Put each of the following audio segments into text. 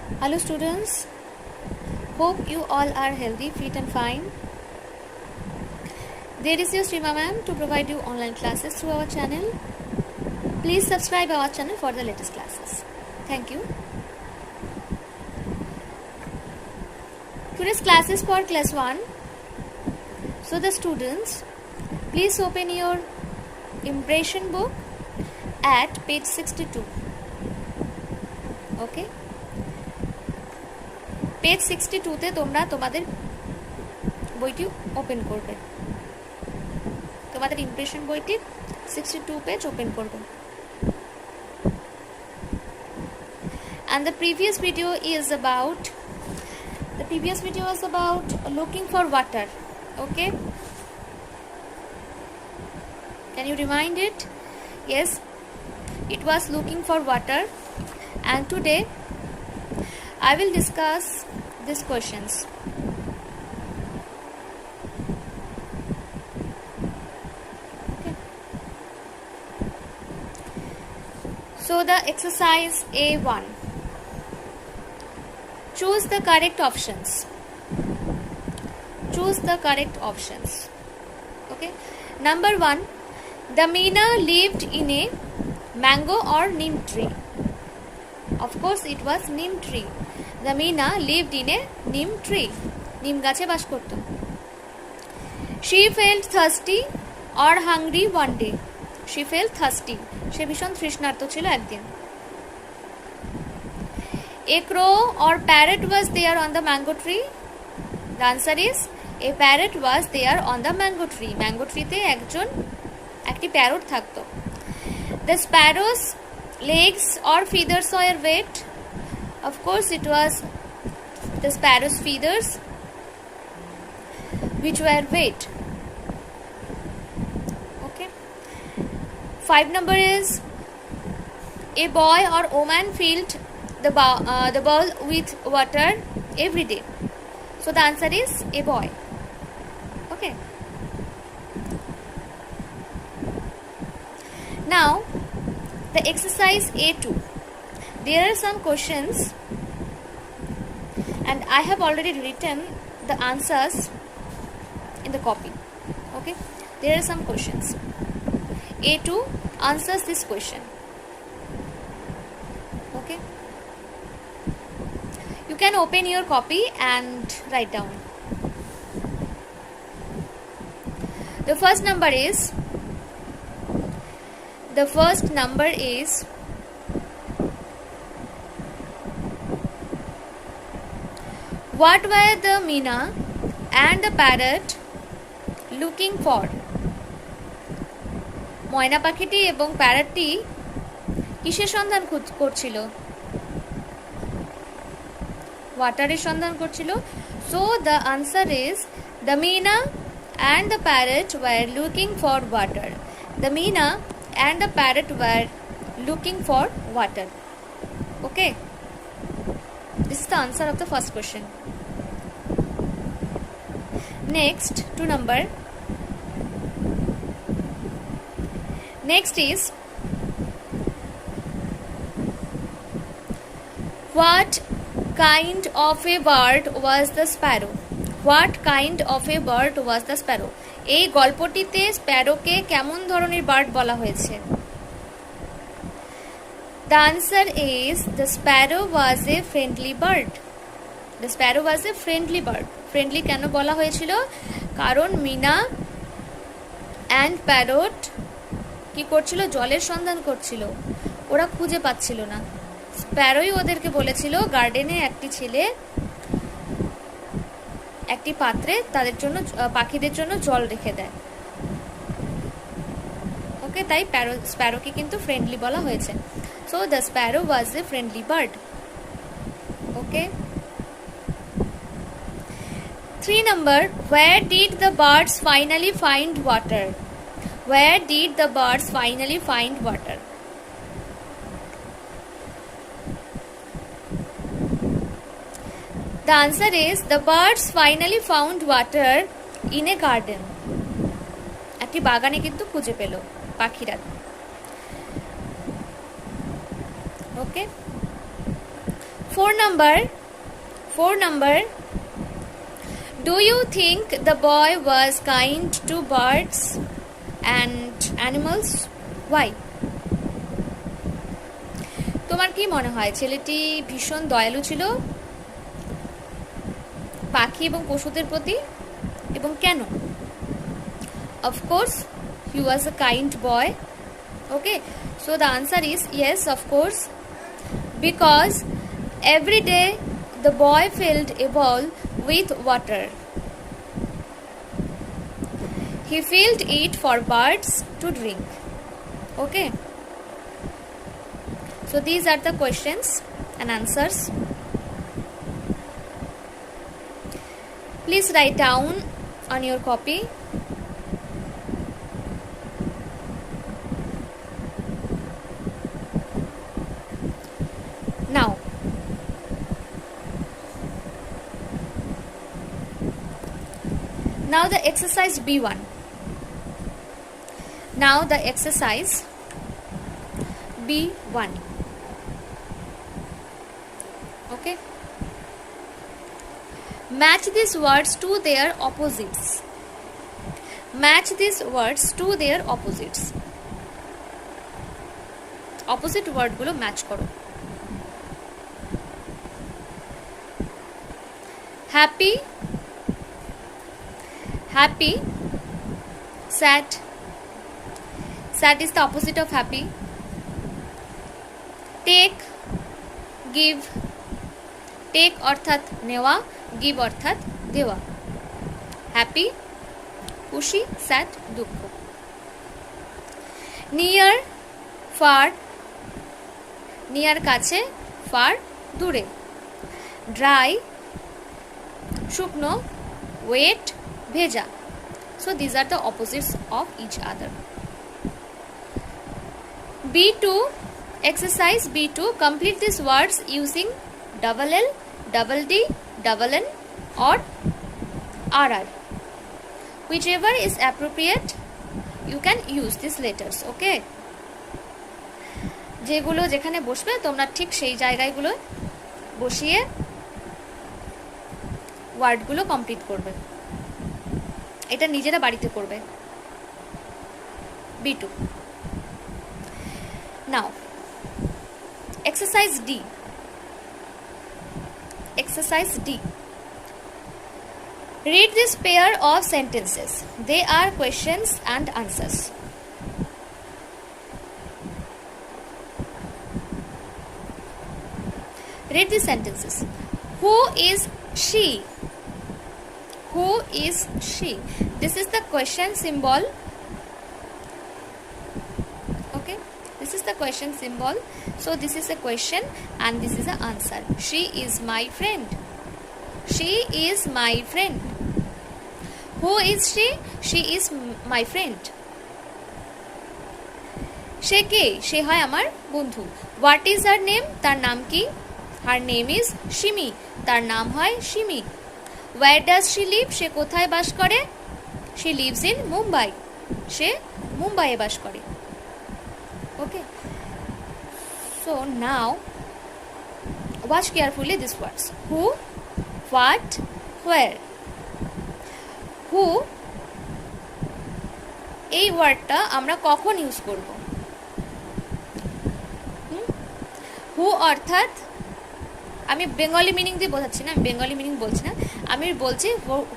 Hello students, hope you all are healthy, fit and fine. There is your Srima ma'am to provide you online classes through our channel. Please subscribe our channel for the latest classes. Thank you. Today's class is for class 1. So the students, please open your impression book at page 62. Okay? Page 62 তোমরা তোমাদের বইটি open করবে, তোমাদের impression বইটি 62 page open করবে। And the previous video was about looking for water. Okay, can you remind it? Yes, it was looking for water, and today I will discuss these questions. Okay. So the exercise A1. Choose the correct options. Choose the correct options. Okay. Number 1. The Meena lived in a mango or neem tree. Of course, it was neem tree. The Meena lived in a neem tree. Neem gache bash korto. She felt thirsty or hungry one day. She felt thirsty. She bishon trishnarto chilo ekdin. A crow or parrot was there on the mango tree. The answer is a parrot was there on the mango tree. Mango tree te ekti parrot thakto. The sparrow's legs or feathers were wet. Of course, it was the sparrow's feathers which were wet. Okay. 5 number is a boy or woman filled the bowl with water every day. So the answer is a boy. Okay. Now the exercise A2. There are some questions and I have already written the answers in the copy. Okay, there are some questions. A2 answers this question. Okay, you can open your copy and write down. The first number is what were the Meena and the parrot looking for? ময়না পাখিটি এবং প্যারটটি কিসের সন্ধান করছিল? ওয়াটারের সন্ধান করছিল। So the answer is the Meena and the parrot were looking for water. The Meena and the parrot were looking for water. Okay, this is the answer of the first question. Next, 2 number. Next is what kind of a bird was the sparrow? What kind of a bird was the sparrow? এই গল্পটিতে স্প্যারোকে কেমন ধরনের bird বলা হয়েছে? The answer is the sparrow was a friendly bird. The sparrow was a friendly bird. Friendly কেন বলা হয়েছিল? কারণ Mina and parrot কি করছিল? জলের সন্ধান করছিল, ওরা খুঁজে পাচ্ছিল না। স্প্যারোই ওদেরকে বলেছিল গার্ডেনে একটি ছেলে একটি পাত্রে তাদের জন্য পাখিদের জন্য জল রেখে দেয়। ওকে, তাই স্প্যারোকে কিন্তু ফ্রেন্ডলি বলা হয়েছে। So the Sparrow was A friendly bird. Okay. 3 number, where did the birds finally find water? Where did the birds finally find water? The answer is the birds finally found water in a garden. একটি বাগানে কিন্তু খুঁজে পেল পাখিরা। ওকে। 4 number. Do you think the boy was kind to birds and animals? Why? তোমার কি মনে হয় ছেলেটি ভীষণ দয়ালু ছিল পাখি এবং পশুদের প্রতি, এবং কেন? Of course, he was a kind boy. Okay, so the answer is yes, of course, because every day the boy filled a bowl with water. He filled it for birds to drink. Okay, so these are the questions and answers. Please write down on your copy. Now the exercise B1. Now the exercise B1. Okay. Match these words to their opposites. Match these words to their opposites. Opposite word gulo match koro. Happy, happy. Sad, sad is the opposite of happy. Take, give. Take অর্থাৎ নেওয়া, give অর্থাৎ দেওয়া. Happy, খুশি, sad, দুঃখ. Near, far. Near কাছে, far দূরে. Dry, শুকনো, wet, ভেজা. So these are the opposites of each other. B2, exercise B2. Complete these words using double L, double D, double N or RR. Whichever is appropriate, you can use these letters. Okay? যেগুলো যেখানে বসবে তোমরা ঠিক সেই জায়গাগুলো বসিয়ে ওয়ার্ডগুলো complete করবে। এটা নিজেরা বাড়িতে করবে। B2. Now, exercise D. Exercise D. Read this pair of sentences. They are questions and answers. Read these sentences. Who is she? Who is she? This is the question symbol. Okay, this is the question symbol. So this is a question and this is the answer. She is my friend. She is my friend. Who is she? She is my friend. সে কে? সে হয় আমার বন্ধু. What is her name? তার নাম কি? Her name is Shimi. তার নাম হয় Shimi. Where does she live? সে কোথায় বাস করে? She lives in Mumbai. সে মুম্বাইয়ে বাস করে. Okay. So now watch carefully these words. Who, what, where. Who এই ওয়ার্ডটা আমরা কখন ইউজ করব? হু অর্থাৎ আমি বেঙ্গলি মিনিং দিয়ে বোঝাচ্ছি না, আমি বেঙ্গলি মিনিং বলছি না, আমি বলছি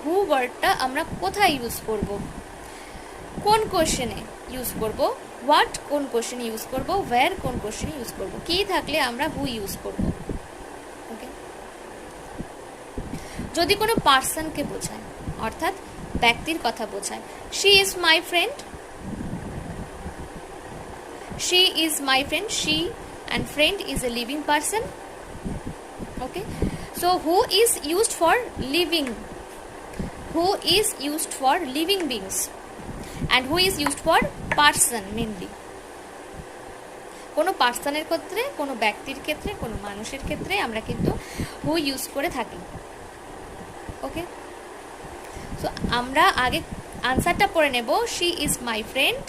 হু ওয়ার্ডটা আমরা কোথায় ইউজ করব, কোন কোশ্চেনে ইউজ করব, হোয়াট কোন কোশ্চেনে ইউজ করব, ওয়্যার কোন কোশ্চেনে ইউজ করব, কি থাকলে আমরা হু ইউজ করব। ওকে, যদি কোনো পার্সনকে বোঝায় অর্থাৎ ব্যক্তির কথা বোঝায়, she is my friend, she is my friend, she and friend is a living person. Okay, so who is used for living, who is used for living beings and who is used for person mainly. কোনো পার্সনের ক্ষেত্রে, কোনো ব্যক্তির ক্ষেত্রে, কোনো মানুষের ক্ষেত্রে আমরা কিন্তু হু ইউজ করে থাকি। ওকে, সো আমরা আগে আনসারটা পড়ে নেব, শি ইজ মাই ফ্রেন্ড।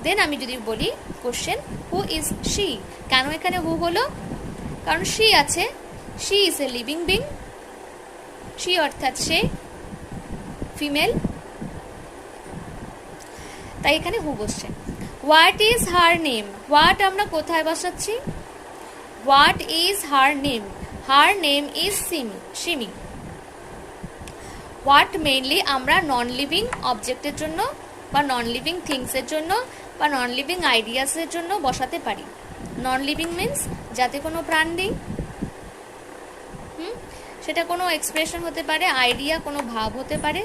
দেন আমি যদি বলি কোশ্চেন, হু ইজ শি, কেন এখানে হু হলো? কারণ she আছে, she is a living being, she অর্থাৎ সে ফিমেল, তাই এখানে হু বসছে। What is her name, what আমরা কোথায় বসাচ্ছি, what is her name, her name is Simi. What mainly আমরা নন লিভিং অবজেক্টের জন্য বা নন লিভিং থিংসের জন্য বা নন লিভিং আইডিয়াসের জন্য বসাতে পারি। নন লিভিং মিন্স যাতে কোনো প্রাণ নেই, সেটা কোনো এক্সপ্রেশন হতে পারে, আইডিয়া, কোনো ভাব হতে পারে।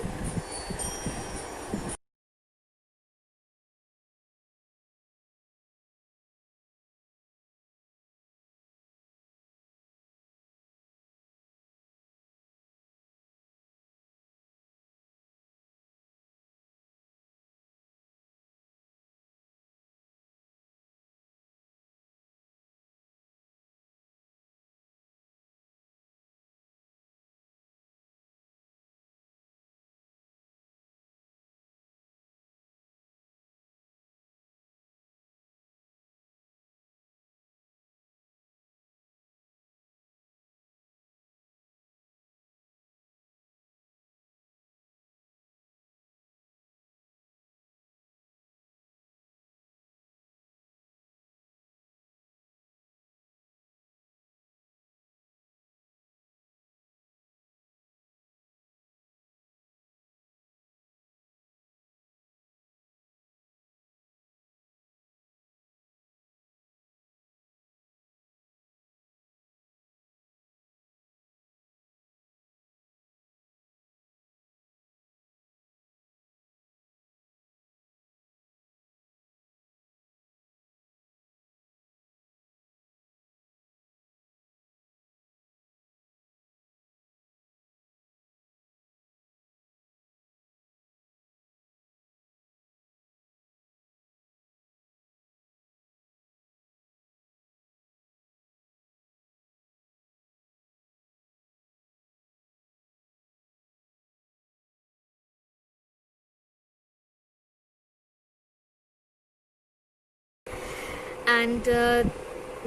And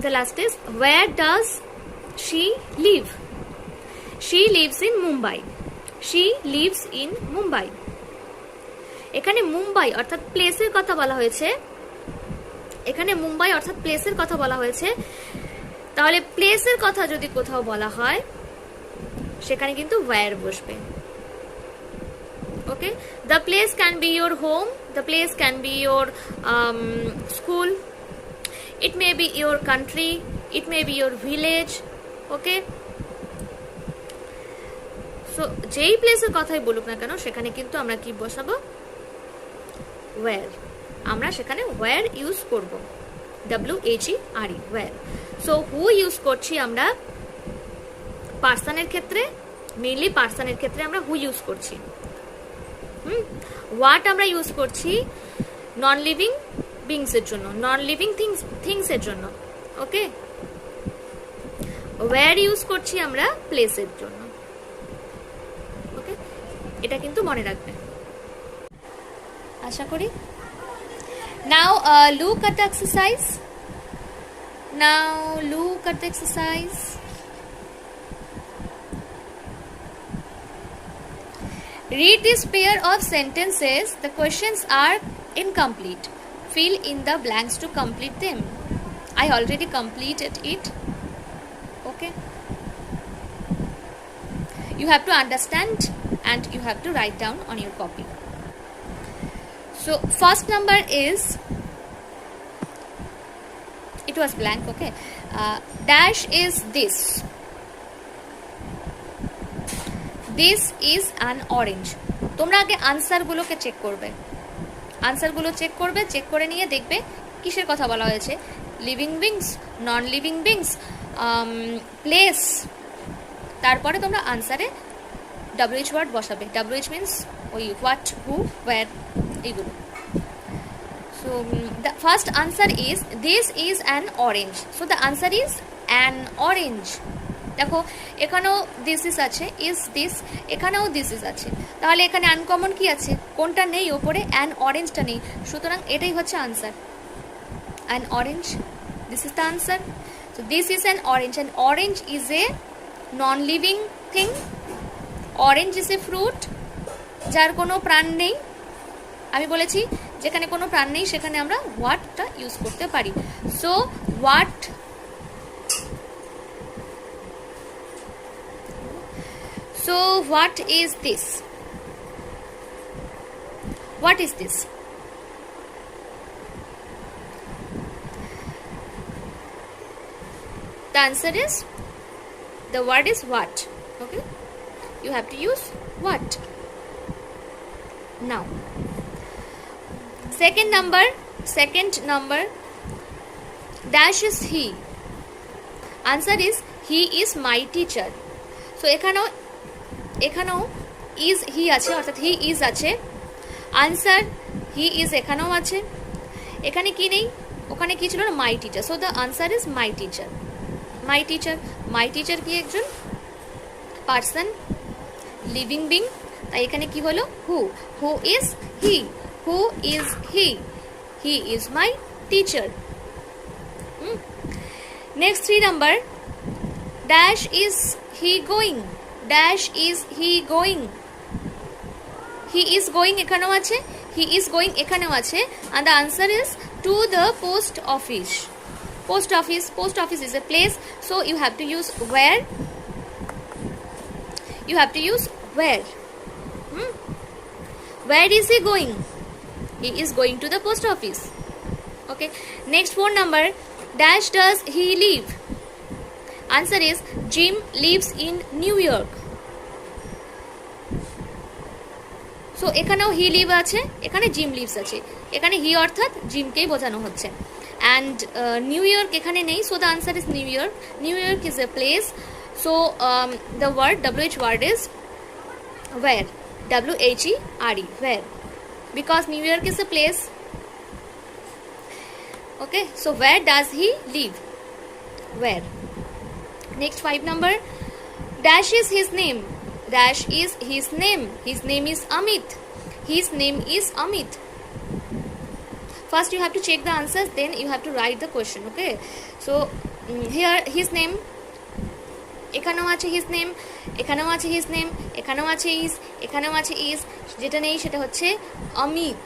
the last is, where does she live? She lives in Mumbai. She lives in Mumbai. এখানে মুম্বাই অর্থাৎ প্লেসের কথা বলা হয়েছে, এখানে মুম্বাই অর্থাৎ প্লেসের কথা বলা হয়েছে। তাহলে প্লেসের কথা যদি কোথাও বলা হয় সেখানে কিন্তু where বসবে। ওকে, the place can be your home, the place can be your school, it may be your country, it may be your village. Okay, so যেই প্লেসের কথাই বলুক না কেন সেখানে কিন্তু আমরা কি বসাবো, where। আমরা সেখানে where ইউজ করব, WHERE, where। So who use করছি আমরা পার্সনের ক্ষেত্রে, মেইনলি পার্সনের ক্ষেত্রে আমরা হু ইউজ করছি। হোয়াট আমরা ইউজ করছি নন লিভিং বিংসের জন্য, নন লিভিং থিংসের জন্য। ওকে, ওয়্যার ইউজ করছি আমরা প্লেসের জন্য। ওকে, এটা কিন্তু মনে রাখবেন আশা করি। নাও look at the exercise. Now look at the exercise. Read this pair of sentences. The questions are incomplete. Fill in the blanks to complete them. I already completed it. Okay, you have to understand and you have to write down on your copy. So first number is, it was blank. Okay, dash is this, this is an orange. তোমরা আগে আনসারগুলোকে check করবে, আনসারগুলো check করবে, check করে নিয়ে দেখবে কিসের কথা বলা হয়েছে, living beings, non living beings, place. তারপরে তোমরা আনসারে WH ওয়ার্ড বসাবে। WH মিন্স ওই হোয়াট, হু, ওয়্যার, এইগুলো। So the first answer is, this is an orange. So the answer is an orange. দেখো এখানেও দিস ইজ আছে, ইজ দিস, এখানেও this is আছে। তাহলে এখানে আনকমন কি আছে, কোনটা নেই ওপরে, অ্যান অরেঞ্জটা নেই। সুতরাং এটাই হচ্ছে answer, an orange, this is the answer. So this is an orange, and orange is a non-living thing. Orange is a fruit যার কোনো প্রাণ নেই। আমি বলেছি যেখানে কোনো প্রাণ নেই সেখানে আমরা হোয়াটটা ইউজ করতে পারি। So what is this? What is this? The answer is, the word is what. Okay, you have to use what. Now second number, dash is he. Answer is, he is my teacher. So এখানেও is he আছে, অর্থাৎ he is আছে। Answer he is এখানেও আছে। এখানে কি নেই, ওখানে কি ছিল না, my teacher. So the answer is my teacher. My teacher কি একজন পার্সন, লিভিং বিং, তাই এখানে কি হলো who is he, he is my teacher. Next 3 number, dash is he going. He is going এখানেও আছে, he is going এখানেও আছে, and the answer is to the post office. Post office is a place, so you have to use where. Where is he going? He is going to the post office. Okay, next 4 number, dash does he live. Answer is, Jim lives in New York. So এখানেও he live আছে, এখানে Jim lives আছে, এখানে he অর্থাৎ জিমকেই বোঝানো হচ্ছে। and New York এখানে নেই, so the answer is New York. New York is a place, so the word WH word is where, WHERE, where, because New York is a place. Okay, so where does he live? Where. Next 5 number, dash is his name. His name is Amit. First you have to check the answers, then you have to write the question. Okay, so here his name, এখানেও আছে his name, এখানেও আছে his name, এখানেও আছে এখানেও আছে যেটা নেই সেটা হচ্ছে অমিত।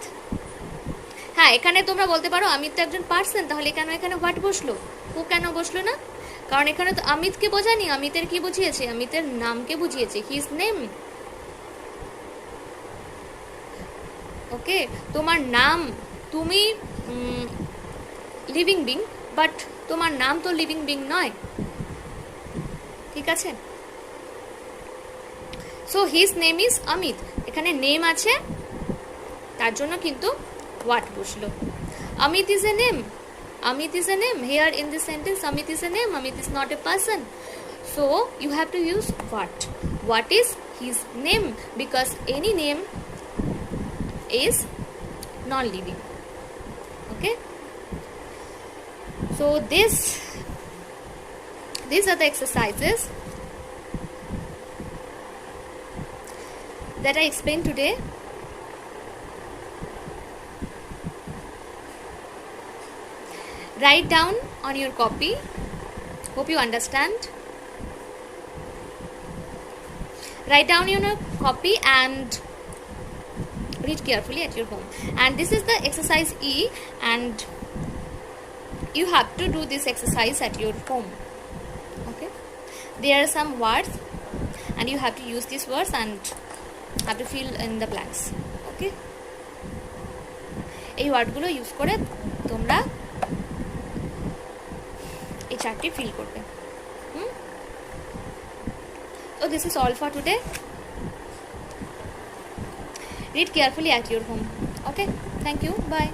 হ্যাঁ, এখানে তোমরা বলতে পারো অমিত তো একজন পার্সন, তাহলে কেন এখানে হোয়াট বসলো, হু কেন বসলো না? কারণ এখানে তো অমিতকে বোঝানি, অমিতের কি বুঝিয়েছে, অমিতের নামকে বুঝিয়েছে, হিজ নেম। ওকে, তোমার নাম, তুমি লিভিং বিং, বাট তোমার নাম তো লিভিং বিং নয়, ঠিক আছে? So his name is Amit, এখানে নেম আছে তার জন্য কিন্তু হোয়াট বসলো। Amit is a name, Amit is a name. Here in this sentence, Amit is a name. Amit is not a person. So you have to use what. What is his name? Because any name is non-living. Okay. So these are the exercises that I explained today. Write down on your copy. Hope you understand. Write down your copy and read carefully at your home. And this is the exercise E, and you have to do this exercise at your home. Okay, there are some words and you have to use these words and have to fill in the blanks. Okay, এই ওয়ার্ডগুলো use করে তোমরা এই চারটি feel করবে। So this is all for today. Read carefully at your home. Okay, thank you, bye.